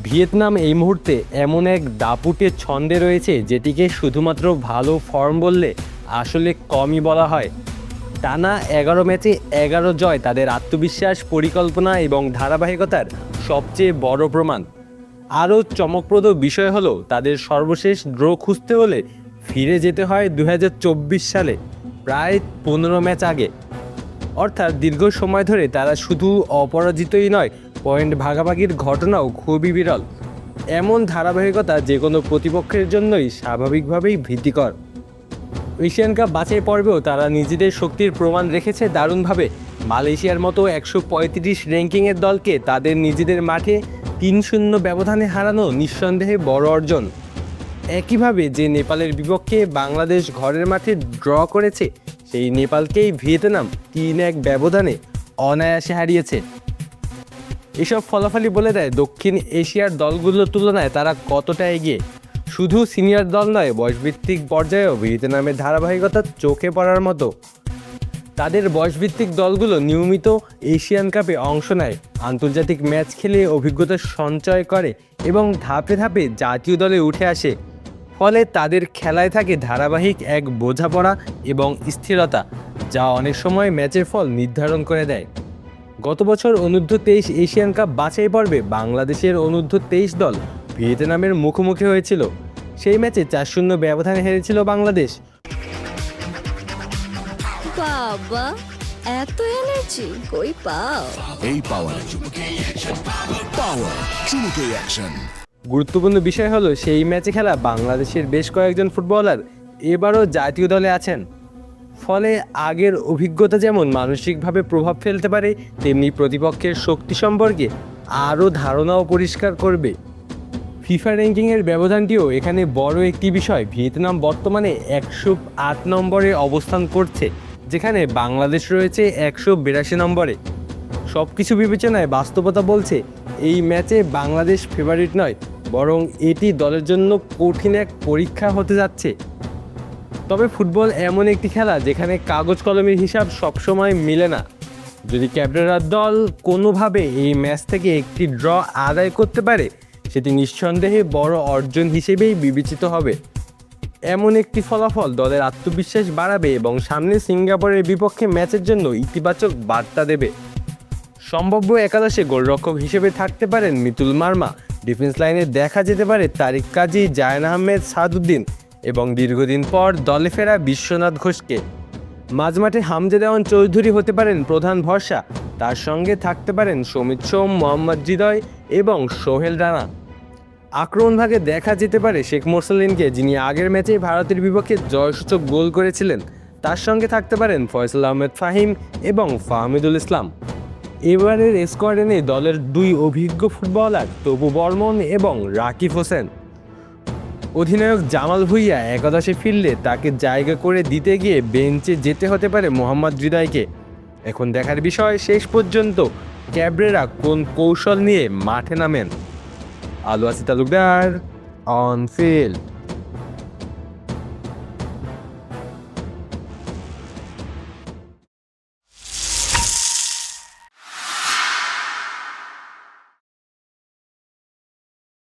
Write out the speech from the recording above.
Vietnam এই মুহূর্তে এমন এক দাপুটে ছন্দে রয়েছে যেটিকে শুধুমাত্র ভালো ফর্ম বললে আসলে কমই বলা হয়। টানা 11 ম্যাচে 11 জয় তাদের আত্মবিশ্বাস, পরিকল্পনা এবং ধারাবাহিকতার সবচেয়ে বড় প্রমাণ। আরও চমকপ্রদ বিষয় হলো তাদের সর্বশেষ ড্র খুঁজতে হলে ফিরে যেতে হয় 2024 সালে, প্রায় 15 ম্যাচ আগে। অর্থাৎ দীর্ঘ সময় ধরে তারা শুধু অপরাজিতই নয়, পয়েন্ট ভাগাভাগির ঘটনাও খুবই বিরল। এমন ধারাবাহিকতা যে কোনো প্রতিপক্ষের জন্যই স্বাভাবিকভাবেই ভীতিকর। এশিয়ান কাপ বাছাই পর্বেও তারা নিজেদের শক্তির প্রমাণ রেখেছে দারুণভাবে। মালয়েশিয়ার মতো 135 র্যাঙ্কিংয়ের দলকে তাদের নিজেদের মাঠে 3-0 ব্যবধানে হারানো নিঃসন্দেহে বড় অর্জন। একইভাবে যে নেপালের বিপক্ষে বাংলাদেশ ঘরের মাঠে ড্র করেছে, সেই নেপালকেই ভিয়েতনাম 3-1 ব্যবধানে অনায়াসে হারিয়েছে। এসব ফলাফলই বলে দেয় দক্ষিণ এশিয়ার দলগুলোর তুলনায় তারা কতটা এগিয়ে। শুধু সিনিয়র দল নয়, বয়সভিত্তিক পর্যায়েও ভিয়েতনামের ধারাবাহিকতা চোখে পড়ার মতো। তাদের বয়সভিত্তিক দলগুলো নিয়মিত এশিয়ান কাপে অংশ নেয়, আন্তর্জাতিক ম্যাচ খেলে অভিজ্ঞতা সঞ্চয় করে এবং ধাপে ধাপে জাতীয় দলে উঠে আসে। ফলে তাদের খেলায় থাকে ধারাবাহিক এক বোঝাপড়া এবং স্থিরতা, যা অনেক সময় ম্যাচের ফল নির্ধারণ করে দেয়। গত বছর অনূর্ধ্ব-23 এশিয়ান কাপ বাছাই পর্বে বাংলাদেশের অনূর্ধ্ব-23 দল ভিয়েতনামের মুখোমুখি হয়েছিল। সেই ম্যাচে 4-0 ব্যবধানে হেরেছিল বাংলাদেশ। বাবা, এত এনার্জি কই পাও? এই পাওয়ার চুমুকে অ্যাকশন। গুরুত্বপূর্ণ বিষয় হলো সেই ম্যাচে খেলা বাংলাদেশের বেশ কয়েকজন ফুটবলার এবারও জাতীয় দলে আছেন। ফলে আগের অভিজ্ঞতা যেমন মানসিকভাবে প্রভাব ফেলতে পারে, তেমনি প্রতিপক্ষের শক্তি সম্পর্কে আরও ধারণাও পরিষ্কার করবে। ফিফা র্যাঙ্কিংয়ের ব্যবধানটিও এখানে বড় একটি বিষয়। ভিয়েতনাম বর্তমানে 108 নম্বরে অবস্থান করছে, যেখানে বাংলাদেশ রয়েছে 182 নম্বরে। সব কিছু বিবেচনায় বাস্তবতা বলছে এই ম্যাচে বাংলাদেশ ফেভারিট নয়, বরং এটি দলের জন্য কঠিন এক পরীক্ষা হতে যাচ্ছে। তবে ফুটবল এমন একটি খেলা যেখানে কাগজ কলমের হিসাব সবসময় মিলে না। যদি ক্যাবরেরার দল কোনোভাবে এই ম্যাচ থেকে একটি ড্র আদায় করতে পারে, সেটি নিঃসন্দেহে বড় অর্জন হিসেবেই বিবেচিত হবে। এমন একটি ফলাফল দলের আত্মবিশ্বাস বাড়াবে এবং সামনে সিঙ্গাপুরের বিপক্ষে ম্যাচের জন্য ইতিবাচক বার্তা দেবে। সম্ভাব্য একাদশে গোলরক্ষক হিসেবে থাকতে পারেন মিতুল মার্মা, ডিফেন্স লাইনে দেখা যেতে পারে তারিক কাজী, জায়ন আহমেদ, সাদউদ্দিন এবং দীর্ঘদিন পর দলে ফেরা বিশ্বনাথ ঘোষকে। মাঝমাঠে হামজা দেওয়ান চৌধুরী হতে পারেন প্রধান ভরসা, তার সঙ্গে থাকতে পারেন সমিত সোম, মোহাম্মদ হৃদয় এবং সোহেল রানা। আক্রমণ ভাগে দেখা যেতে পারে শেখ মোরসালিনকে, যিনি আগের ম্যাচে ভারতের বিপক্ষে জয়সূচক গোল করেছিলেন। তার সঙ্গে থাকতে পারেন ফয়সাল আহমেদ ফাহিম এবং ফাহমিদুল ইসলাম। এবারের স্কোয়াডে নেই দলের 2 অভিজ্ঞ ফুটবলার তপু বর্মন এবং রাকিব হোসেন। অধিনায়ক জামাল ভুঁইয়া একাদশে ফিরলে তাকে জায়গা করে দিতে গিয়ে বেঞ্চে যেতে হতে পারে মোহাম্মদ হৃদয়কে। এখন দেখার বিষয় শেষ পর্যন্ত ক্যাবরেরা কোন কৌশল নিয়ে মাঠে নামেন। আলু আসি তালুকদার, অন ফিল্ড।